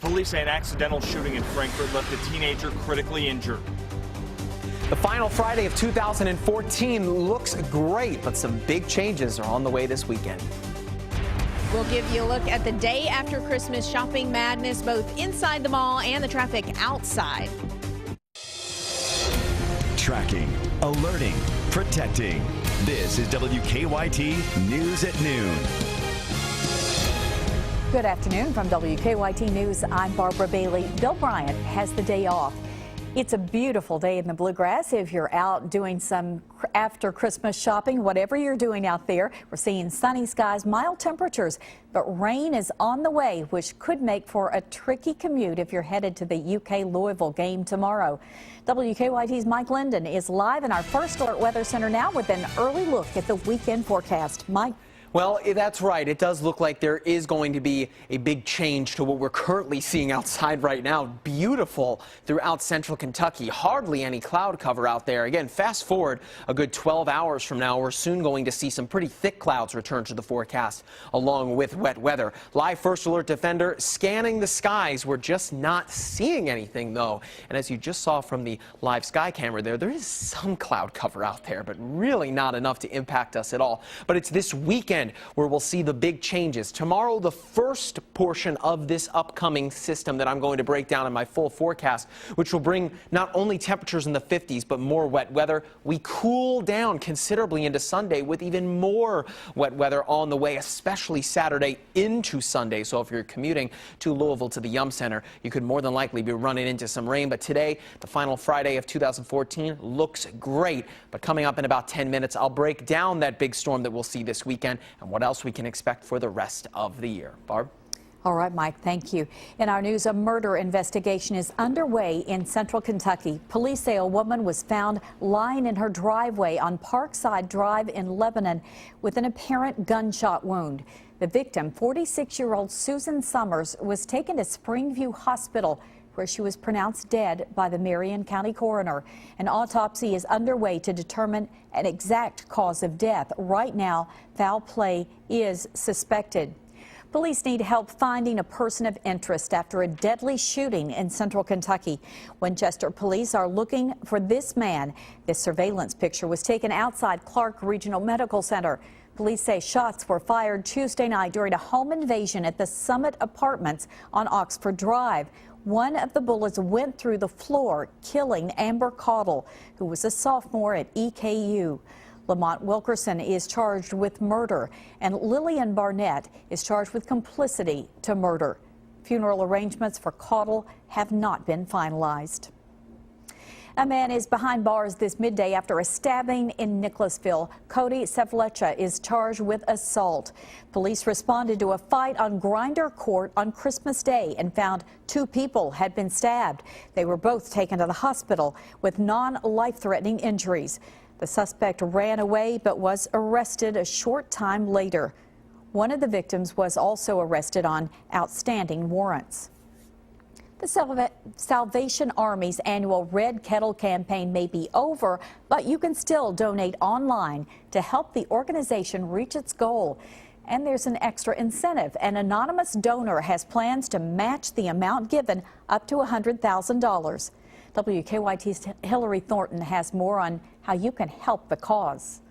Police say an accidental shooting in Frankfurt left a teenager critically injured. The final Friday of 2014 looks great, but some big changes are on the way this weekend. We'll give you a look at the day after Christmas shopping madness, both inside the mall and the traffic outside. Tracking, alerting, protecting. This is WKYT News at Noon. Good afternoon from WKYT News. I'm Barbara Bailey. Bill Bryant has the day off. It's a beautiful day in the Bluegrass. If you're out doing some after Christmas shopping, whatever you're doing out there, we're seeing sunny skies, mild temperatures, but rain is on the way, which could make for a tricky commute if you're headed to the UK Louisville game tomorrow. WKYT's Mike Linden is live in our First Alert Weather Center now with an early look at the weekend forecast. Mike. Well, that's right. It does look like there is going to be a big change to what we're currently seeing outside right now. Beautiful throughout central Kentucky. Hardly any cloud cover out there. Again, fast forward a good 12 hours from now, we're soon going to see some pretty thick clouds return to the forecast along with wet weather. Live First Alert Defender scanning the skies. We're just not seeing anything, though. And as you just saw from the live sky camera there is some cloud cover out there, but really not enough to impact us at all. But it's this weekend where we'll see the big changes. Tomorrow, the first portion of this upcoming system that I'm going to break down in my full forecast, which will bring not only temperatures in the 50s, but more wet weather. We cool down considerably into Sunday with even more wet weather on the way, especially Saturday into Sunday. So if you're commuting to Louisville to the Yum Center, you could more than likely be running into some rain. But today, the final Friday of 2014 looks great. But coming up in about 10 minutes, I'll break down that big storm that we'll see this weekend and what else we can expect for the rest of the year. Barb? All right, Mike, thank you. In our news, a murder investigation is underway in central Kentucky. Police say a woman was found lying in her driveway on Parkside Drive in Lebanon with an apparent gunshot wound. The victim, 46-year-old Susan Summers, was taken to Springview Hospital, where she was pronounced dead by the Marion County coroner. An autopsy is underway to determine an exact cause of death. Right now, foul play is suspected. Police need help finding a person of interest after a deadly shooting in central Kentucky. Winchester police are looking for this man. This surveillance picture was taken outside Clark Regional Medical Center. Police say shots were fired Tuesday night during a home invasion at the Summit Apartments on Oxford Drive. One of the bullets went through the floor, killing Amber Caudle, who was a sophomore at EKU. Lamont Wilkerson is charged with murder, and Lillian Barnett is charged with complicity to murder. Funeral arrangements for Caudle have not been finalized. A man is behind bars this midday after a stabbing in Nicholasville. Cody Sevlecha is charged with assault. Police responded to a fight on Grinder Court on Christmas Day and found 2 people had been stabbed. They were both taken to the hospital with non-life-threatening injuries. The suspect ran away but was arrested a short time later. One of the victims was also arrested on outstanding warrants. The Salvation Army's annual Red Kettle campaign may be over, but you can still donate online to help the organization reach its goal. And there's an extra incentive. An anonymous donor has plans to match the amount given up to $100,000. WKYT's Hillary Thornton has more on how you can help the cause.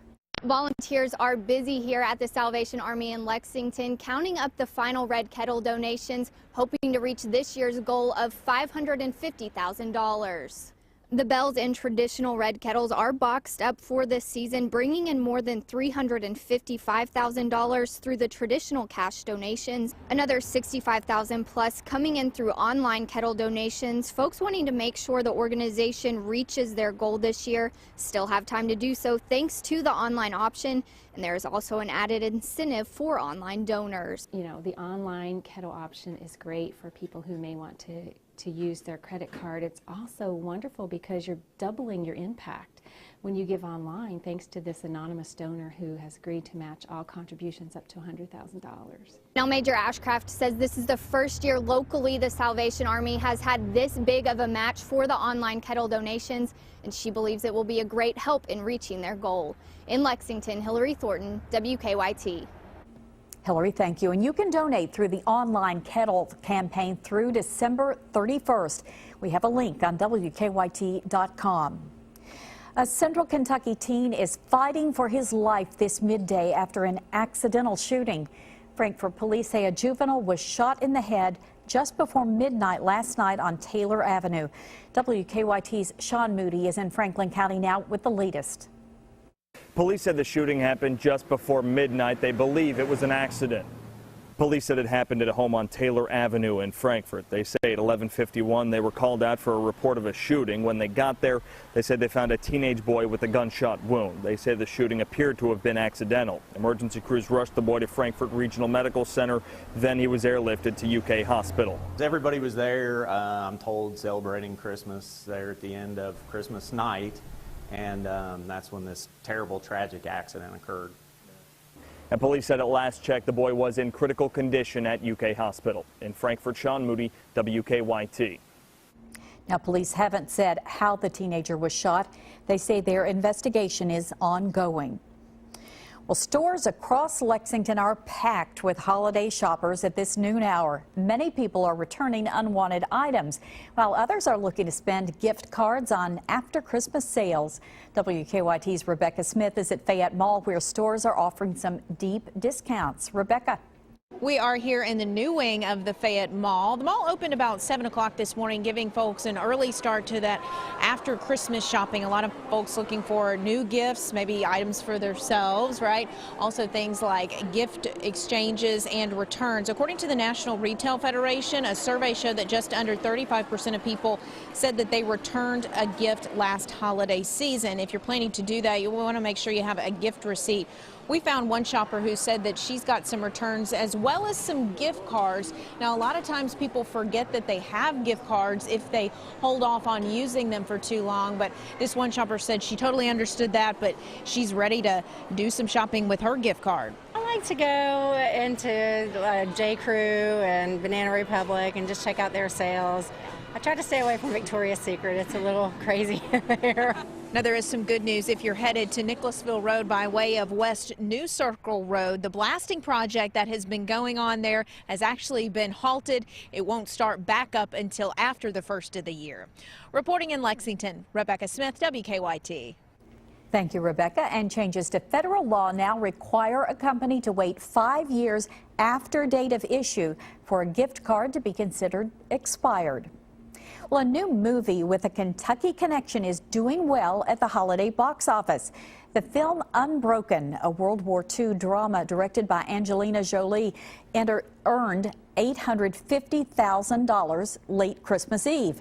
Volunteers are busy here at the Salvation Army in Lexington, counting up the final Red Kettle donations, hoping to reach this year's goal of $550,000. The bells in traditional red kettles are boxed up for this season, bringing in more than $355,000 through the traditional cash donations. Another $65,000 plus coming in through online kettle donations. Folks wanting to make sure the organization reaches their goal this year still have time to do so thanks to the online option. And there is also an added incentive for online donors. You know, the online kettle option is great for people who may want to use their credit card. It's also wonderful because you're doubling your impact when you give online, thanks to this anonymous donor who has agreed to match all contributions up to $100,000. Now, Major Ashcraft says this is the first year locally the Salvation Army has had this big of a match for the online kettle donations, and she believes it will be a great help in reaching their goal. In Lexington, Hillary Thornton, WKYT. Hillary, thank you. And you can donate through the online kettle campaign through December 31st. We have a link on WKYT.com. A Central Kentucky teen is fighting for his life this midday after an accidental shooting. Frankfort police say a juvenile was shot in the head just before midnight last night on Taylor Avenue. WKYT's Sean Moody is in Franklin County now with the latest. Police said the shooting happened just before midnight. They believe it was an accident. Police said it happened at a home on Taylor Avenue in Frankfort. They say at 11:51 they were called out for a report of a shooting. When they got there, they said they found a teenage boy with a gunshot wound. They say the shooting appeared to have been accidental. Emergency crews rushed the boy to Frankfort Regional Medical Center. Then he was airlifted to UK Hospital. Everybody was there, I'm told, celebrating Christmas there at the end of Christmas night. And that's when this terrible, tragic accident occurred. And police said at last check the boy was in critical condition at UK Hospital. In Frankfort, Sean Moody, WKYT. Now, police haven't said how the teenager was shot. They say their investigation is ongoing. Well, stores across Lexington are packed with holiday shoppers at this noon hour. Many people are returning unwanted items, while others are looking to spend gift cards on after-Christmas sales. WKYT's Rebecca Smith is at Fayette Mall, where stores are offering some deep discounts. Rebecca. We are here in the new wing of the Fayette Mall. The mall opened about 7 o'clock this morning, giving folks an early start to that after Christmas shopping. A lot of folks looking for new gifts, maybe items for themselves, right? Also things like gift exchanges and returns. According to the National Retail Federation, a survey showed that just under 35% of people said that they returned a gift last holiday season. If you're planning to do that, you want to make sure you have a gift receipt. We found one shopper who said that she's got some returns as well as some gift cards. Now, a lot of times people forget that they have gift cards if they hold off on using them for too long. But this one shopper said she totally understood that, but she's ready to do some shopping with her gift card. I like to go into J. Crew and Banana Republic and just check out their sales. I try to stay away from Victoria's Secret. It's a little crazy there. Now, there is some good news if you're headed to Nicholasville Road by way of West New Circle Road. The blasting project that has been going on there has actually been halted. It won't start back up until after the first of the year. Reporting in Lexington, Rebecca Smith, WKYT. Thank you, Rebecca. And changes to federal law now require a company to wait 5 years after date of issue for a gift card to be considered expired. Well, a new movie with a Kentucky connection is doing well at the holiday box office. The film Unbroken, a World War II drama directed by Angelina Jolie, earned $850,000 late Christmas Eve.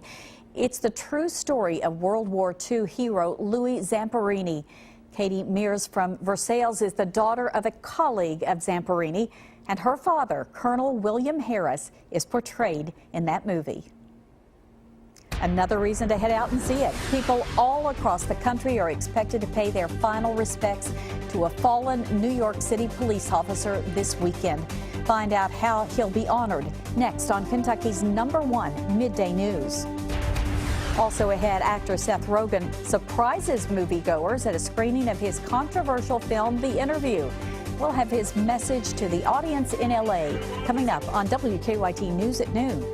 It's the true story of World War II hero Louis Zamperini. Katie Mears from Versailles is the daughter of a colleague of Zamperini, and her father, Colonel William Harris, is portrayed in that movie. Another reason to head out and see it. People all across the country are expected to pay their final respects to a fallen New York City police officer this weekend. Find out how he'll be honored next on Kentucky's #1 Midday News. Also ahead, actor Seth Rogen surprises moviegoers at a screening of his controversial film, The Interview. We'll have his message to the audience in LA coming up on WKYT News at noon.